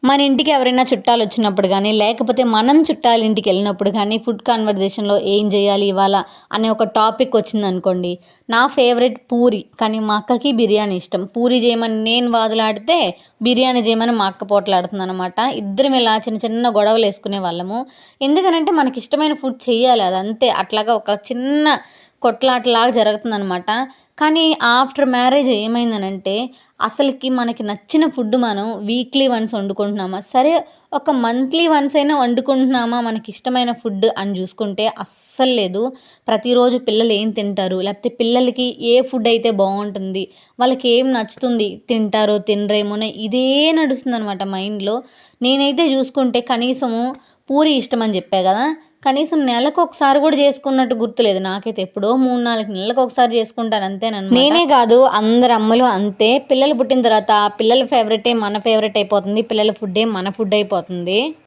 మన ఇంటికి ఎవరైనా చుట్టాలొచ్చినప్పుడు గానీ, లేకపోతే మనం చుట్టాలింటికి వెళ్ళినప్పుడు గానీ, ఫుడ్ కన్వర్జేషన్‌లో ఏం జేయాలి ఇవాళ అనే ఒక టాపిక్ వచ్చిందనుకోండి. నా ఫేవరెట్ పూరి. కానీ మా అక్కకి బిర్యానీ ఇష్టం. పూరి జేయమని నేను వాదులాడితే, బిర్యానీ జేయమని మా అక్క పోట్లాడుతుందనమాట. ఇద్దరం ఇలా చిన్న చిన్న గొడవలేసుకునేవాళ్ళము. ఎందుకనంటే మనకిష్టమైన ఫుడ్ చెయ్యాలి అదంతే. అట్లాగా ఒక చిన్న కొట్లాటలాగా జరుగుతుందనమాట. కానీ ఆఫ్టర్ మ్యారేజ్ ఏమైందనంటే, అసలకి మనకి నచ్చిన ఫుడ్ మనం వీక్లీ వన్స్ వండుకుంటున్నామా? సరే ఒక మంత్లీ వన్స్ అయినా వండుకుంటున్నామా మనకిష్టమైన ఫుడ్ అని జూసుకుంటే అస్సలు లేదు. ప్రతిరోజు పిల్లలు ఏం తింటారు? లేకపోతే పిల్లలకి ఏ ఫుడ్ అయితే బావుంటుంది? వాళ్ళకేం నచ్చుతుంది? తింటారో, తినరేమోనే ఇదే నడుస్తుందనమాట మైండ్‌లో. నేనైతే జూసుకుంటే కనీసము పూరి ఇష్టమని జెప్పా గదా! కనీసం నెలకొకసారి గూడా జేసుకున్నట్టు గుర్తులేదు నాకైతే. ఎప్పుడో 3, 4 నెలలకొకసారి జేసుకుంటాను అంతేననమాట. నేనే గాదు అందరు అమ్మలు అంతే. పిల్లలు పుట్టిన తర్వాత పిల్లల ఫేవరెటే మన ఫేవరెట్ అయిపోతుంది. పిల్లల ఫుడ్డే మన ఫుడ్ అయిపోతుంది.